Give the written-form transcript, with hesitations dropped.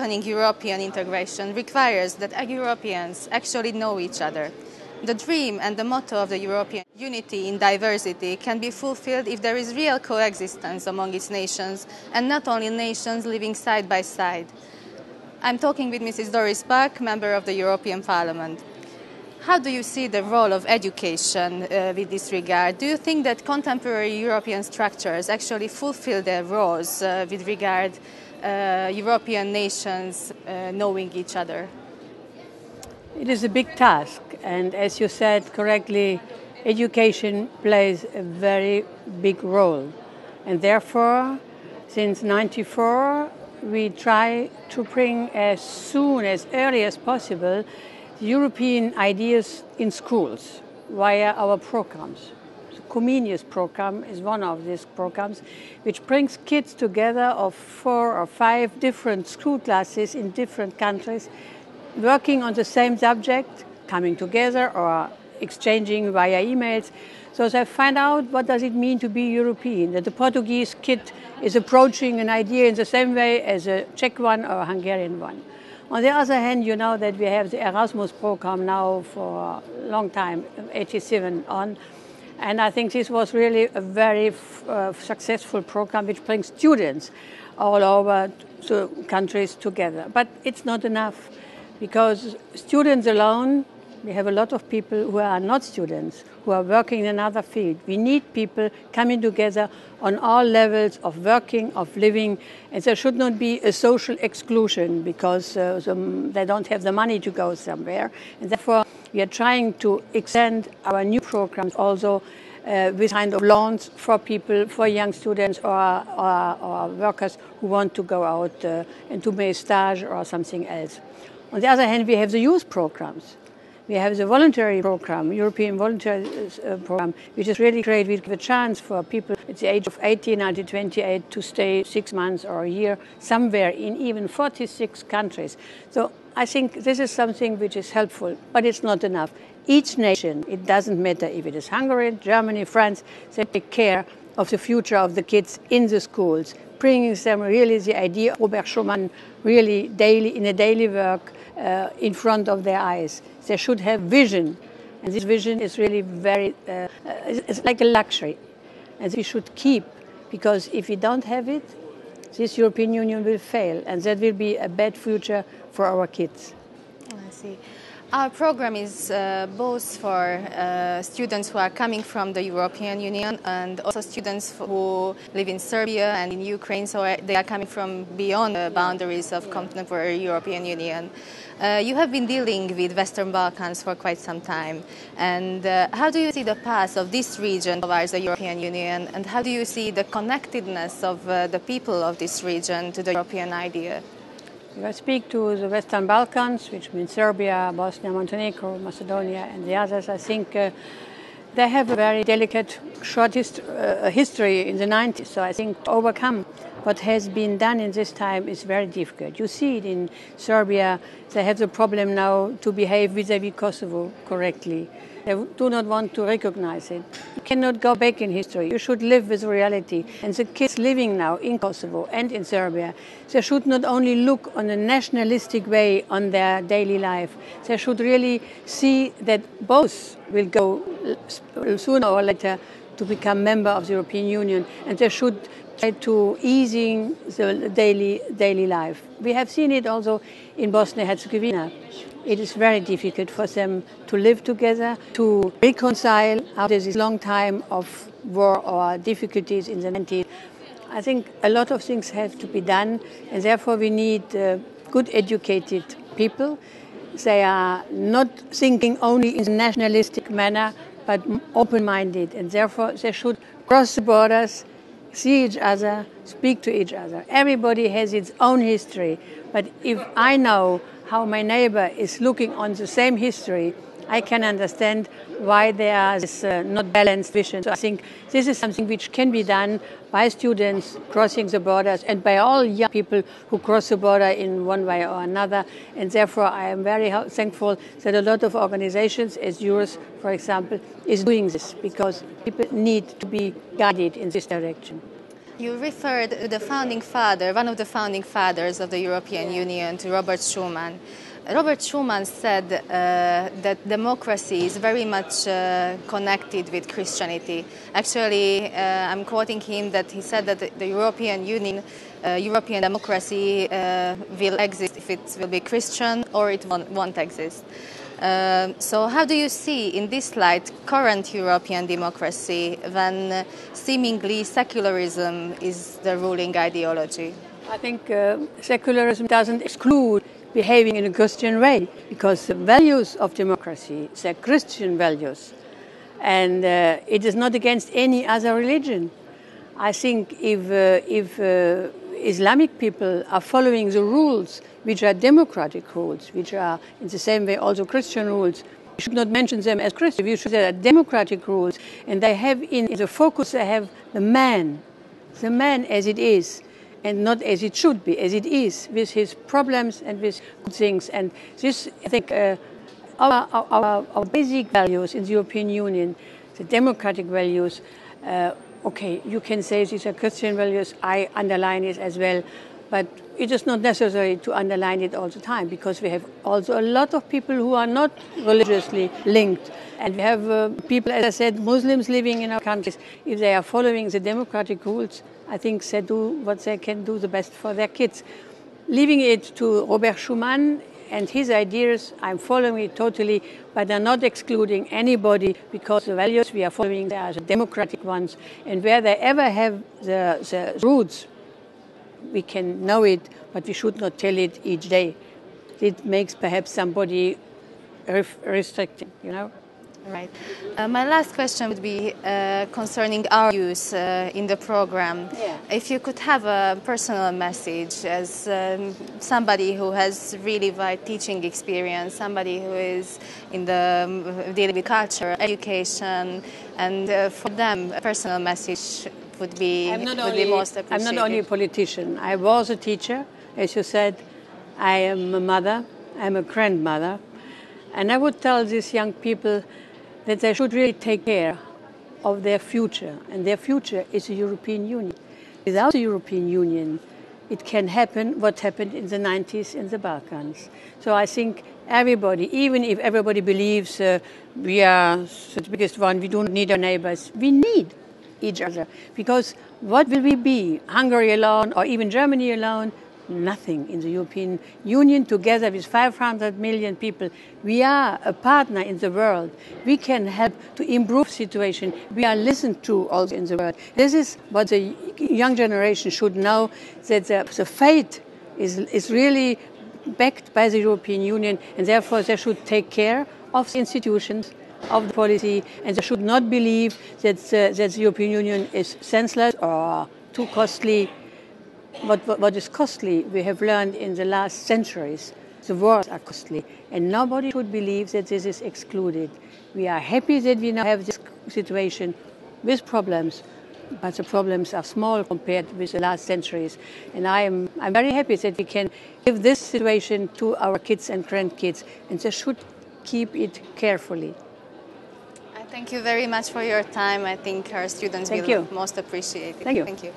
deepening European integration requires that Europeans actually know each other. The dream and the motto of the European unity in diversity can be fulfilled if there is real coexistence among its nations and not only nations living side by side. I'm talking with Mrs. Doris, member of the European Parliament. How do you see the role of education with this regard? Do you think that contemporary European structures actually fulfill their roles with regard European nations knowing each other? It is a big task, and as you said correctly, education plays a very big role. And therefore, since '94, we try to bring as early as possible, European ideas in schools via our programs. The Comenius program is one of these programs which brings kids together of 4 or 5 different school classes in different countries, working on the same subject, coming together or exchanging via emails. So they find out what does it mean to be European, that the Portuguese kid is approaching an idea in the same way as a Czech one or a Hungarian one. On the other hand, you know that we have the Erasmus program now for a long time, 87 on, and I think this was really a very successful program which brings students all over the countries together. But it's not enough, because students alone, we have a lot of people who are not students, who are working in another field. We need people coming together on all levels of working, of living, and there should not be a social exclusion because they don't have the money to go somewhere. And therefore, we are trying to extend our new programs also with kind of loans for people, for young students or workers who want to go out and to make stage or something else. On the other hand, we have the youth programs. We have the voluntary program, European voluntary program, which is really great. We give a chance for people at the age of 18 until 28 to stay 6 months or a year somewhere in even 46 countries. So I think this is something which is helpful, but it's not enough. Each nation, it doesn't matter if it is Hungary, Germany, France, they take care of the future of the kids in the schools, bringing them really the idea of Robert Schuman really in a daily work in front of their eyes. They should have vision, and this vision is really it's like a luxury, and we should keep, because if we don't have it, this European Union will fail, and that will be a bad future for our kids. I see. Our program is both for students who are coming from the European Union and also students who live in Serbia and in Ukraine, so they are coming from beyond the boundaries of contemporary European Union. You have been dealing with Western Balkans for quite some time, and how do you see the path of this region towards the European Union, and how do you see the connectedness of the people of this region to the European idea? If I speak to the Western Balkans, which means Serbia, Bosnia, Montenegro, Macedonia and the others, I think they have a very delicate short history in the 90s. So I think to overcome what has been done in this time is very difficult. You see it in Serbia. They have the problem now to behave vis-à-vis Kosovo correctly. They do not want to recognize it. You cannot go back in history. You should live with reality. And the kids living now in Kosovo and in Serbia, they should not only look on a nationalistic way on their daily life. They should really see that both will go sooner or later to become member of the European Union, and they should try to easing the daily life. We have seen it also in Bosnia-Herzegovina. It is very difficult for them to live together, to reconcile after this long time of war or difficulties in the 90s. I think a lot of things have to be done, and therefore we need good educated people. They are not thinking only in a nationalistic manner, but open-minded, and therefore they should cross the borders, see each other, speak to each other. Everybody has its own history, but if I know how my neighbor is looking on the same history, I can understand why there is not balanced vision. So I think this is something which can be done by students crossing the borders and by all young people who cross the border in one way or another. And therefore I am very thankful that a lot of organizations, as yours, for example, is doing this, because people need to be guided in this direction. You referred to the founding father, one of the founding fathers of the European Union, to Robert Schuman. Robert Schuman said that democracy is very much connected with Christianity. Actually, I'm quoting him that he said that the European Union, European democracy will exist if it will be Christian or it won't exist. So how do you see in this light current European democracy when seemingly secularism is the ruling ideology? I think secularism doesn't exclude behaving in a Christian way, because the values of democracy, they're Christian values, and it is not against any other religion. I think if Islamic people are following the rules, which are democratic rules, which are in the same way also Christian rules, we should not mention them as Christian. We should say they're democratic rules, and they have in the focus, they have the man as it is, and not as it should be, as it is, with his problems and with good things. And this, I think, our basic values in the European Union, the democratic values, okay, you can say these are Christian values, I underline it as well, but it is not necessary to underline it all the time, because we have also a lot of people who are not religiously linked. And we have people, as I said, Muslims living in our countries. If they are following the democratic rules, I think they do what they can do the best for their kids. Leaving it to Robert Schuman and his ideas, I'm following it totally, but I'm not excluding anybody, because the values we are following, they are the democratic ones. And where they ever have the roots, we can know it, but we should not tell it each day. It makes perhaps somebody restricting, you know. Right. My last question would be concerning our views in the program. Yeah. If you could have a personal message as somebody who has really wide teaching experience, somebody who is in the dealing with culture, education, and for them a personal message would be most appreciated. I'm not only a politician. I was a teacher, as you said. I am a mother. I'm a grandmother. And I would tell these young people that they should really take care of their future. And their future is the European Union. Without the European Union, it can happen what happened in the 90s in the Balkans. So I think everybody, even if everybody believes we are the biggest one, we don't need our neighbors, we need each other. Because what will we be? Hungary alone or even Germany alone? Nothing. In the European Union, together with 500 million people, we are a partner in the world. We can help to improve the situation. We are listened to also in the world. This is what the young generation should know, that the fate is really backed by the European Union, and therefore they should take care of the institutions, of the policy, and they should not believe that the European Union is senseless or too costly. What is costly, we have learned in the last centuries, the wars are costly, and nobody should believe that this is excluded. We are happy that we now have this situation with problems, but the problems are small compared with the last centuries. And I'm very happy that we can give this situation to our kids and grandkids, and they should keep it carefully. Thank you very much for your time. I think our students will most appreciate it. Thank you. Thank you.